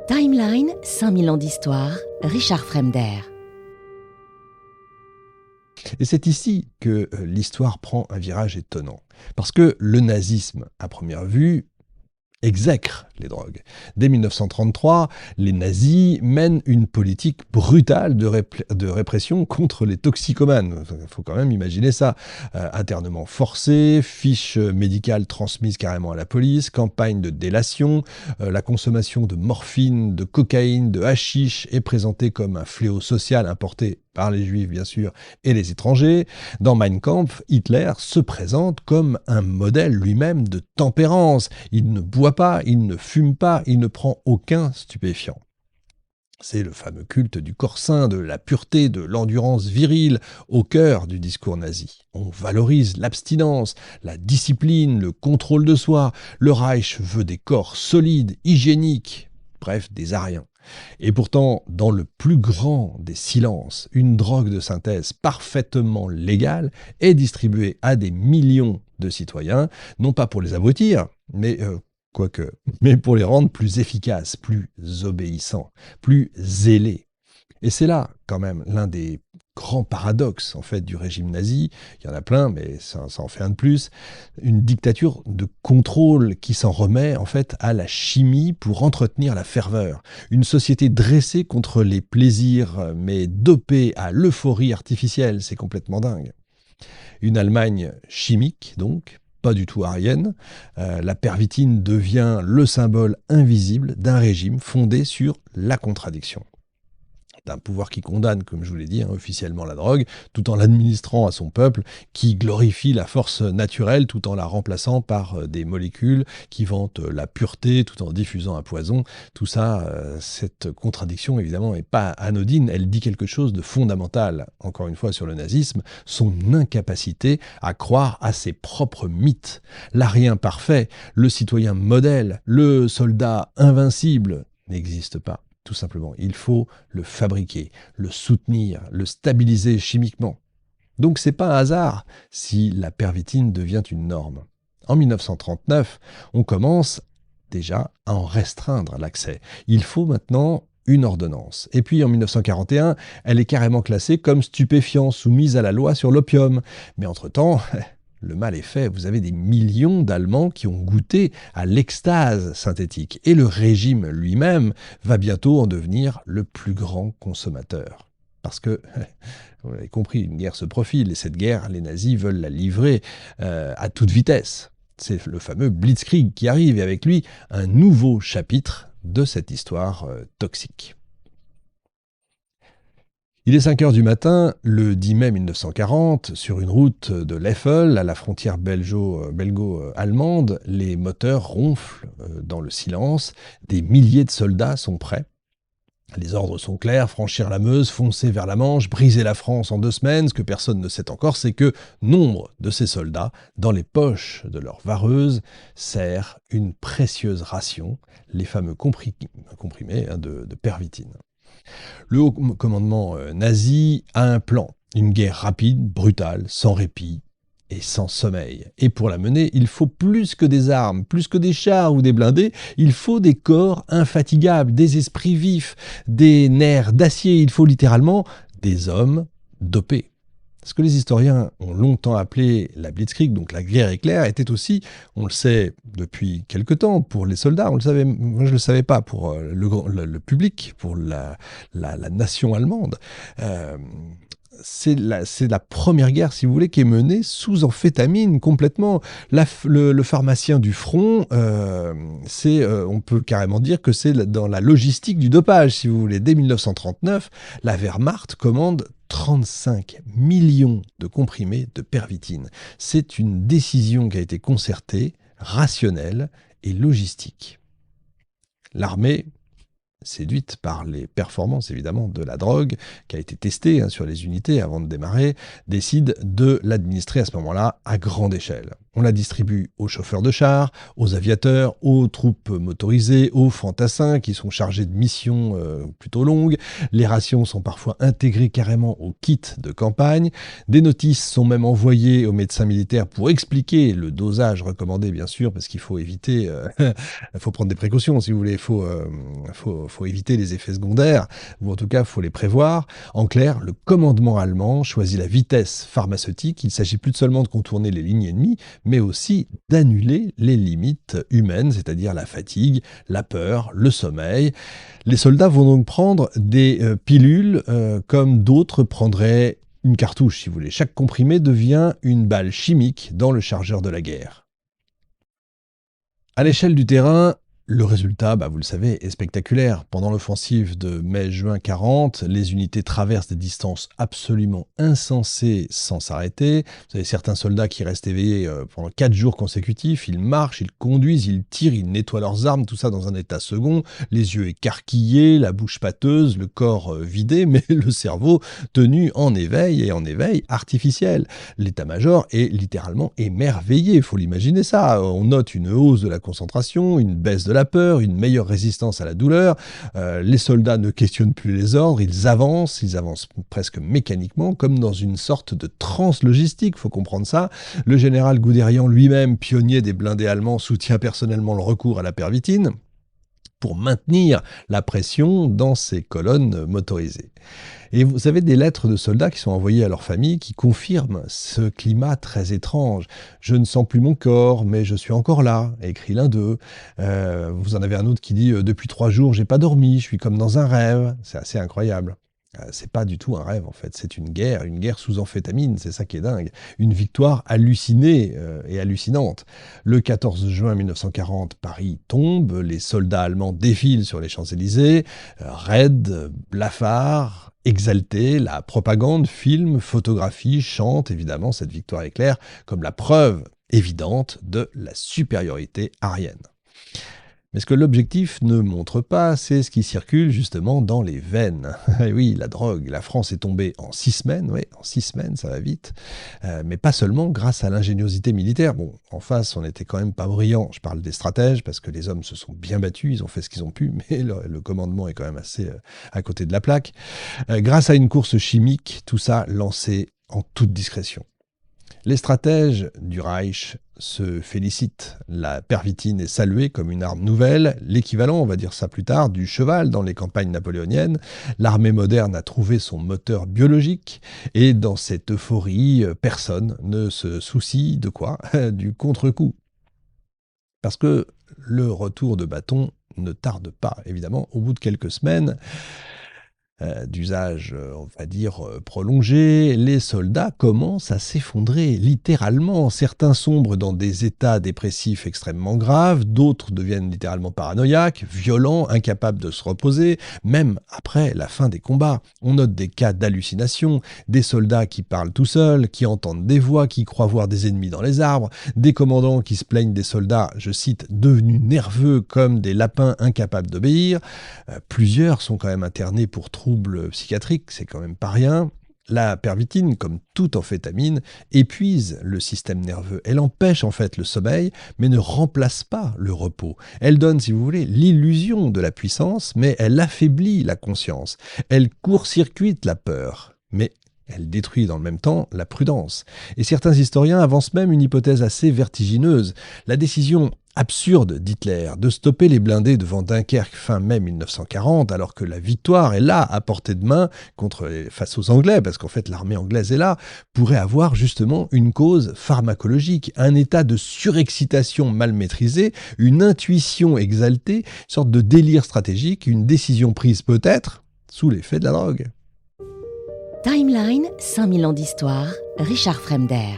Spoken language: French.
Timeline, 5000 ans d'histoire, Richard Fremder. Et c'est ici que l'histoire prend un virage étonnant. Parce que le nazisme, à première vue, exècre les drogues. Dès 1933, les nazis mènent une politique brutale de répression contre les toxicomanes. Il faut quand même imaginer ça. Internement forcé, fiches médicales transmises carrément à la police, campagne de délation, la consommation de morphine, de cocaïne, de hashish est présentée comme un fléau social importé par les juifs bien sûr, et les étrangers. Dans Mein Kampf, Hitler se présente comme un modèle lui-même de tempérance. Il ne boit pas, il ne fume pas, il ne prend aucun stupéfiant. C'est le fameux culte du corps sain, de la pureté, de l'endurance virile, au cœur du discours nazi. On valorise l'abstinence, la discipline, le contrôle de soi. Le Reich veut des corps solides, hygiéniques, bref, des ariens. Et pourtant, dans le plus grand des silences, une drogue de synthèse parfaitement légale est distribuée à des millions de citoyens, non pas pour les abrutir, mais pour les rendre plus efficaces, plus obéissants, plus zélés. Et c'est là, quand même, l'un des grands paradoxes en fait du régime nazi. Il y en a plein, mais ça en fait un de plus. Une dictature de contrôle qui s'en remet en fait à la chimie pour entretenir la ferveur. Une société dressée contre les plaisirs, mais dopée à l'euphorie artificielle. C'est complètement dingue. Une Allemagne chimique, donc, pas du tout arienne. La pervitine devient le symbole invisible d'un régime fondé sur la contradiction. D'un pouvoir qui condamne, comme je vous l'ai dit, officiellement la drogue, tout en l'administrant à son peuple, qui glorifie la force naturelle tout en la remplaçant par des molécules qui vantent la pureté tout en diffusant un poison. Tout ça, cette contradiction évidemment n'est pas anodine, elle dit quelque chose de fondamental, encore une fois sur le nazisme, son incapacité à croire à ses propres mythes. L'arien parfait, le citoyen modèle, le soldat invincible n'existe pas. Tout simplement, il faut le fabriquer, le soutenir, le stabiliser chimiquement. Donc c'est pas un hasard si la pervitine devient une norme. En 1939, on commence déjà à en restreindre l'accès. Il faut maintenant une ordonnance. Et puis en 1941, elle est carrément classée comme stupéfiant, soumise à la loi sur l'opium. Mais entre-temps, le mal est fait, vous avez des millions d'Allemands qui ont goûté à l'extase synthétique. Et le régime lui-même va bientôt en devenir le plus grand consommateur. Parce que, vous l'avez compris, une guerre se profile. Et cette guerre, les nazis veulent la livrer à toute vitesse. C'est le fameux Blitzkrieg qui arrive, et avec lui, un nouveau chapitre de cette histoire toxique. Il est 5 heures du matin, le 10 mai 1940, sur une route de l'Eifel, à la frontière belgo-allemande, les moteurs ronflent dans le silence, des milliers de soldats sont prêts. Les ordres sont clairs, franchir la Meuse, foncer vers la Manche, briser la France en 2 semaines. Ce que personne ne sait encore, c'est que nombre de ces soldats, dans les poches de leur vareuse, serrent une précieuse ration, les fameux comprimés de pervitine. Le haut commandement nazi a un plan, une guerre rapide, brutale, sans répit et sans sommeil. Et pour la mener, il faut plus que des armes, plus que des chars ou des blindés, il faut des corps infatigables, des esprits vifs, des nerfs d'acier, il faut littéralement des hommes dopés. Ce que les historiens ont longtemps appelé la Blitzkrieg, donc la guerre éclair, était aussi, on le sait depuis quelque temps, pour les soldats, on le savait, moi je ne le savais pas, pour le public, pour la nation allemande. C'est la première guerre, si vous voulez, qui est menée sous amphétamine complètement. Le pharmacien du front, on peut carrément dire que c'est dans la logistique du dopage, si vous voulez. Dès 1939, la Wehrmacht commande 35 millions de comprimés de pervitine. C'est une décision qui a été concertée, rationnelle et logistique. L'armée, séduite par les performances évidemment de la drogue, qui a été testée sur les unités avant de démarrer, décide de l'administrer à ce moment-là à grande échelle. On la distribue aux chauffeurs de chars, aux aviateurs, aux troupes motorisées, aux fantassins qui sont chargés de missions plutôt longues. Les rations sont parfois intégrées carrément au kit de campagne. Des notices sont même envoyées aux médecins militaires pour expliquer le dosage recommandé, bien sûr, parce qu'il faut éviter, il faut prendre des précautions, si vous voulez, il faut éviter les effets secondaires, ou en tout cas, il faut les prévoir. En clair, le commandement allemand choisit la vitesse pharmaceutique. Il ne s'agit plus seulement de contourner les lignes ennemies, mais aussi d'annuler les limites humaines, c'est-à-dire la fatigue, la peur, le sommeil. Les soldats vont donc prendre des pilules comme d'autres prendraient une cartouche, si vous voulez. Chaque comprimé devient une balle chimique dans le chargeur de la guerre. À l'échelle du terrain, le résultat, vous le savez, est spectaculaire. Pendant l'offensive de mai-juin 40, les unités traversent des distances absolument insensées sans s'arrêter. Vous avez certains soldats qui restent éveillés pendant 4 jours consécutifs. Ils marchent, ils conduisent, ils tirent, ils nettoient leurs armes, tout ça dans un état second, les yeux écarquillés, la bouche pâteuse, le corps vidé, mais le cerveau tenu en éveil et en éveil artificiel. L'état-major est littéralement émerveillé, il faut l'imaginer ça. On note une hausse de la concentration, une baisse de la peur, une meilleure résistance à la douleur. Les soldats ne questionnent plus les ordres, ils avancent presque mécaniquement, comme dans une sorte de transe logistique, faut comprendre ça. Le général Guderian lui-même, pionnier des blindés allemands, soutient personnellement le recours à la pervitine pour maintenir la pression dans ces colonnes motorisées. Et vous avez des lettres de soldats qui sont envoyées à leurs familles qui confirment ce climat très étrange. « Je ne sens plus mon corps, mais je suis encore là », écrit l'un d'eux. Vous en avez un autre qui dit « Depuis 3 jours, j'ai pas dormi, je suis comme dans un rêve ». C'est assez incroyable. C'est pas du tout un rêve en fait, c'est une guerre sous amphétamine, c'est ça qui est dingue. Une victoire hallucinée et hallucinante. Le 14 juin 1940, Paris tombe, les soldats allemands défilent sur les Champs-Élysées, raides, blafards, exaltés, la propagande, film, photographie, chante évidemment cette victoire éclair comme la preuve évidente de la supériorité aryenne. Mais ce que l'objectif ne montre pas, c'est ce qui circule justement dans les veines. Et oui, la drogue, la France est tombée en 6 semaines, oui, en 6 semaines, ça va vite, mais pas seulement grâce à l'ingéniosité militaire. Bon, en face, on n'était quand même pas brillants, je parle des stratèges, parce que les hommes se sont bien battus, ils ont fait ce qu'ils ont pu, mais le commandement est quand même assez à côté de la plaque. Grâce à une course chimique, tout ça lancé en toute discrétion. Les stratèges du Reich se félicitent. La pervitine est saluée comme une arme nouvelle, l'équivalent, on va dire ça plus tard, du cheval dans les campagnes napoléoniennes. L'armée moderne a trouvé son moteur biologique et dans cette euphorie, personne ne se soucie de quoi? Du contre-coup. Parce que le retour de bâton ne tarde pas, évidemment, au bout de quelques semaines. D'usage, on va dire, prolongé, les soldats commencent à s'effondrer, littéralement. Certains sombrent dans des états dépressifs extrêmement graves, d'autres deviennent littéralement paranoïaques, violents, incapables de se reposer, même après la fin des combats. On note des cas d'hallucination, des soldats qui parlent tout seuls, qui entendent des voix, qui croient voir des ennemis dans les arbres, des commandants qui se plaignent des soldats, je cite, devenus nerveux comme des lapins incapables d'obéir. Plusieurs sont quand même internés pour troubles psychiatriques, c'est quand même pas rien. La pervitine, comme toute amphétamine, épuise le système nerveux. Elle empêche en fait le sommeil, mais ne remplace pas le repos. Elle donne, si vous voulez, l'illusion de la puissance, mais elle affaiblit la conscience. Elle court-circuite la peur, mais elle détruit dans le même temps la prudence. Et certains historiens avancent même une hypothèse assez vertigineuse. La décision absurde d'Hitler de stopper les blindés devant Dunkerque fin mai 1940, alors que la victoire est là, à portée de main, face aux Anglais, parce qu'en fait l'armée anglaise est là, pourrait avoir justement une cause pharmacologique, un état de surexcitation mal maîtrisé, une intuition exaltée, une sorte de délire stratégique, une décision prise peut-être sous l'effet de la drogue. Timeline, 5000 ans d'histoire, Richard Fremder.